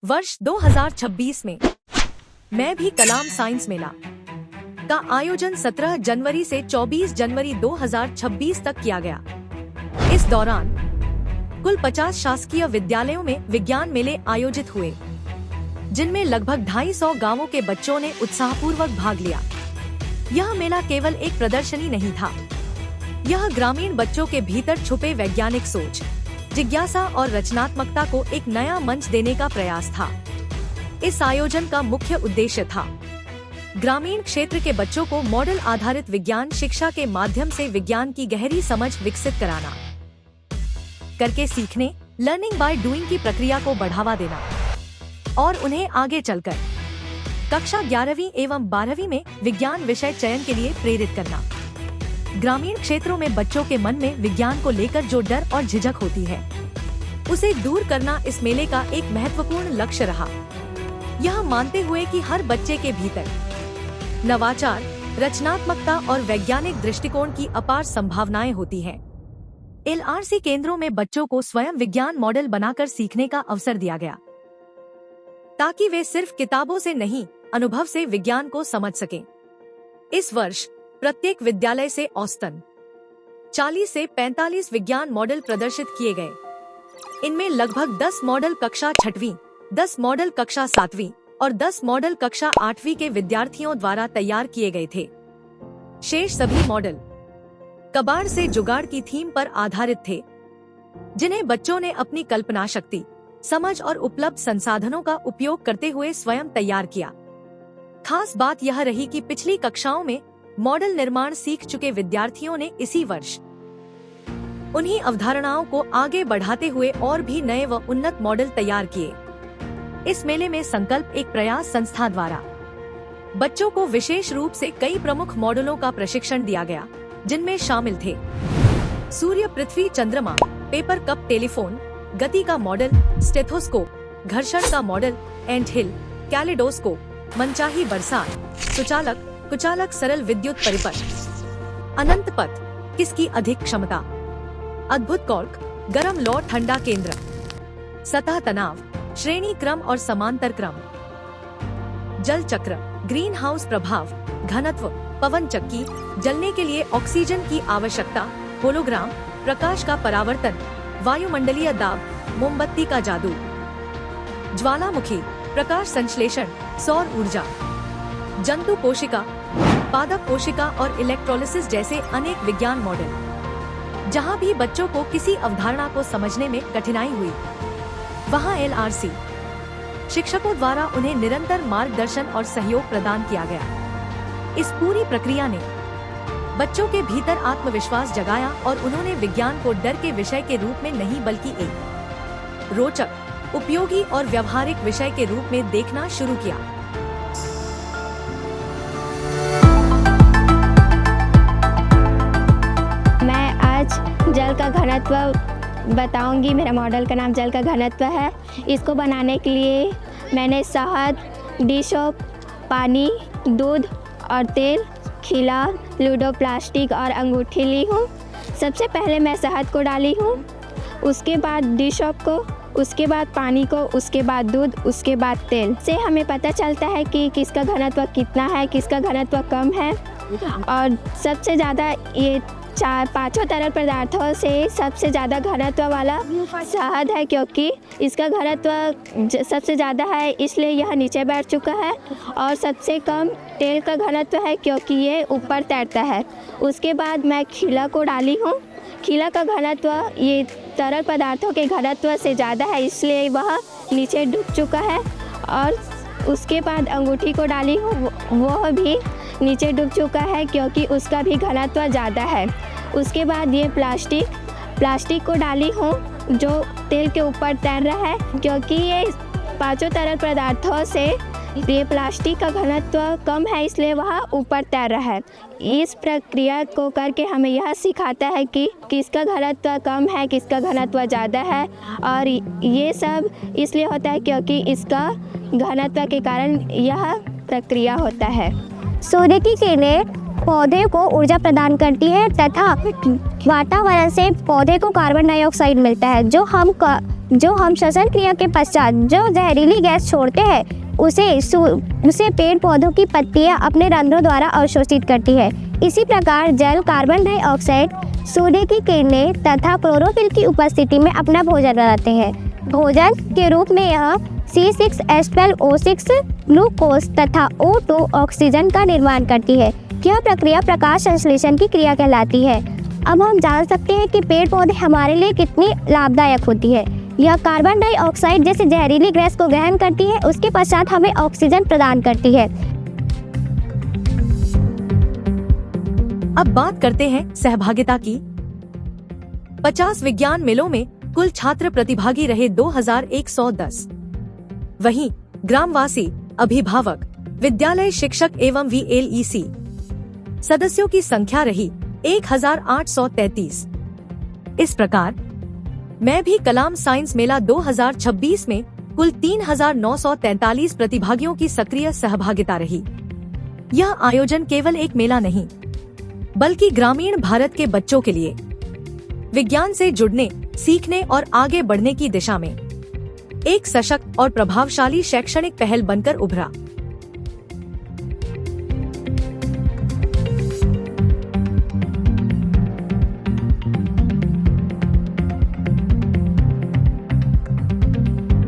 वर्ष 2026 में मैं भी कलाम साइंस मेला का आयोजन 17 जनवरी से 24 जनवरी 2026 तक किया गया। इस दौरान कुल 50 शासकीय विद्यालयों में विज्ञान मेले आयोजित हुए, जिनमें लगभग 250 गांवों के बच्चों ने उत्साहपूर्वक भाग लिया। यह मेला केवल एक प्रदर्शनी नहीं था, यह ग्रामीण बच्चों के भीतर छुपे वैज्ञानिक सोच, जिज्ञासा और रचनात्मकता को एक नया मंच देने का प्रयास था। इस आयोजन का मुख्य उद्देश्य था ग्रामीण क्षेत्र के बच्चों को मॉडल आधारित विज्ञान शिक्षा के माध्यम से विज्ञान की गहरी समझ विकसित कराना, करके सीखने लर्निंग बाय डूइंग की प्रक्रिया को बढ़ावा देना और उन्हें आगे चलकर कक्षा 11वीं एवं 12वीं में विज्ञान विषय चयन के लिए प्रेरित करना। ग्रामीण क्षेत्रों में बच्चों के मन में विज्ञान को लेकर जो डर और झिझक होती है, उसे दूर करना इस मेले का एक महत्वपूर्ण लक्ष्य रहा। यह मानते हुए कि हर बच्चे के भीतर नवाचार, रचनात्मकता और वैज्ञानिक दृष्टिकोण की अपार संभावनाएं होती हैं। LRC केंद्रों में बच्चों को स्वयं विज्ञान मॉडल बनाकर सीखने का अवसर दिया गया, ताकि वे सिर्फ किताबों से नहीं, अनुभव से विज्ञान को समझ सकें। इस वर्ष प्रत्येक विद्यालय से औसतन 40 से 45 विज्ञान मॉडल प्रदर्शित किए गए। इनमें लगभग 10 मॉडल कक्षा 6वीं, 10 मॉडल कक्षा 7वीं और 10 मॉडल कक्षा 8वीं के विद्यार्थियों द्वारा तैयार किए गए थे। शेष सभी मॉडल कबाड़ से जुगाड़ की थीम पर आधारित थे, जिन्हें बच्चों ने अपनी कल्पना शक्ति, समझ और उपलब्ध संसाधनों का उपयोग करते हुए स्वयं तैयार किया। खास बात यह रही कि पिछली कक्षाओं में मॉडल निर्माण सीख चुके विद्यार्थियों ने इसी वर्ष उन्हीं अवधारणाओं को आगे बढ़ाते हुए और भी नए व उन्नत मॉडल तैयार किए। इस मेले में संकल्प एक प्रयास संस्था द्वारा बच्चों को विशेष रूप से कई प्रमुख मॉडलों का प्रशिक्षण दिया गया, जिनमें शामिल थे सूर्य, पृथ्वी, चंद्रमा, पेपर कप टेलीफोन, गति का मॉडल, स्टेथोस्कोप, घर्षण का मॉडल, एंट हिल, कैलेडोस्कोप, मनचाही बरसात, सुचालक, कुचालक, सरल विद्युत परिपथ, अनंत पथ, किसकी अधिक क्षमता, अद्भुत कॉर्क, गरम लौ ठंडा केंद्र, सतह तनाव, श्रेणी क्रम और समांतर क्रम, जल चक्र, ग्रीन हाउस प्रभाव, घनत्व, पवन चक्की, जलने के लिए ऑक्सीजन की आवश्यकता, होलोग्राम, प्रकाश का परावर्तन, वायुमंडलीय दाब, मोमबत्ती का जादू, ज्वालामुखी, प्रकाश संश्लेषण, सौर ऊर्जा, जंतु कोशिका, पादप कोशिका और इलेक्ट्रोलिसिस जैसे अनेक विज्ञान मॉडल। जहां भी बच्चों को किसी अवधारणा को समझने में कठिनाई हुई, वहां LRC शिक्षकों द्वारा उन्हें निरंतर मार्गदर्शन और सहयोग प्रदान किया गया। इस पूरी प्रक्रिया ने बच्चों के भीतर आत्मविश्वास जगाया और उन्होंने विज्ञान को डर के विषय के रूप में नहीं, बल्कि एक रोचक, उपयोगी और व्यवहारिक विषय के रूप में देखना शुरू किया। जल का घनत्व बताऊंगी। मेरा मॉडल का नाम जल का घनत्व है। इसको बनाने के लिए मैंने शहद, डिश सोप, पानी, दूध और तेल, खिला, लूडो प्लास्टिक और अंगूठी ली हूँ। सबसे पहले मैं शहद को डाली हूँ, उसके बाद डिश सोप को, उसके बाद पानी को, उसके बाद दूध, उसके बाद तेल। से हमें पता चलता है कि किसका घनत्व कितना है, किसका घनत्व कम है। और सबसे ज़्यादा ये पांचों तरल पदार्थों से सबसे ज़्यादा घनत्व वाला शहद है, क्योंकि इसका घनत्व सबसे ज़्यादा है, इसलिए यह नीचे बैठ चुका है। और सबसे कम तेल का घनत्व है, क्योंकि ये ऊपर तैरता है। उसके बाद मैं खिला को डाली हूँ। खिला का घनत्व ये तरल पदार्थों के घनत्व से ज़्यादा है, इसलिए वह नीचे डूब चुका है। और उसके बाद अंगूठी को डाली हूँ, वह भी नीचे डूब चुका है, क्योंकि उसका भी घनत्व ज़्यादा है। उसके बाद ये प्लास्टिक को डाली हूँ, जो तेल के ऊपर तैर रहा है, क्योंकि ये पांचों तरल पदार्थों से ये प्लास्टिक का घनत्व कम है, इसलिए वह ऊपर तैर रहा है। इस प्रक्रिया को करके हमें यह सिखाता है कि किसका घनत्व कम है, किसका घनत्व ज़्यादा है। और ये सब इसलिए होता है क्योंकि इसका घनत्व के कारण यह प्रक्रिया होता है। सूर्य की किरणें पौधे को ऊर्जा प्रदान करती है तथा वातावरण से पौधे को कार्बन डाइऑक्साइड मिलता है, जो हम जो हम श्वसन क्रिया के पश्चात जो जहरीली गैस छोड़ते हैं उसे पेड़ पौधों की पत्तियां अपने रंध्रों द्वारा अवशोषित करती है। इसी प्रकार जल कार्बन डाइऑक्साइड, सूर्य की किरणें तथा क्लोरोफिल की उपस्थिति में अपना भोजन बनाते हैं। भोजन के रूप में यह C6H12O6 ग्लूकोज तथा O2 ऑक्सीजन का निर्माण करती है। यह प्रक्रिया प्रकाश संश्लेषण की क्रिया कहलाती है। अब हम जान सकते हैं कि पेड़ पौधे हमारे लिए कितनी लाभदायक होती है। यह कार्बन डाइऑक्साइड जैसे जहरीली गैस को ग्रहण करती है, उसके पश्चात हमें ऑक्सीजन प्रदान करती है। अब बात करते हैं सहभागिता की। 50 विज्ञान मेलों में कुल छात्र प्रतिभागी रहे 2110। वहीं ग्रामवासी, अभिभावक, विद्यालय शिक्षक एवं VLEC सदस्यों की संख्या रही 1833। इस प्रकार मैं भी कलाम साइंस मेला 2026 में कुल 3943 प्रतिभागियों की सक्रिय सहभागिता रही। यह आयोजन केवल एक मेला नहीं, बल्कि ग्रामीण भारत के बच्चों के लिए विज्ञान से जुड़ने, सीखने और आगे बढ़ने की दिशा में एक सशक्त और प्रभावशाली शैक्षणिक पहल बनकर उभरा।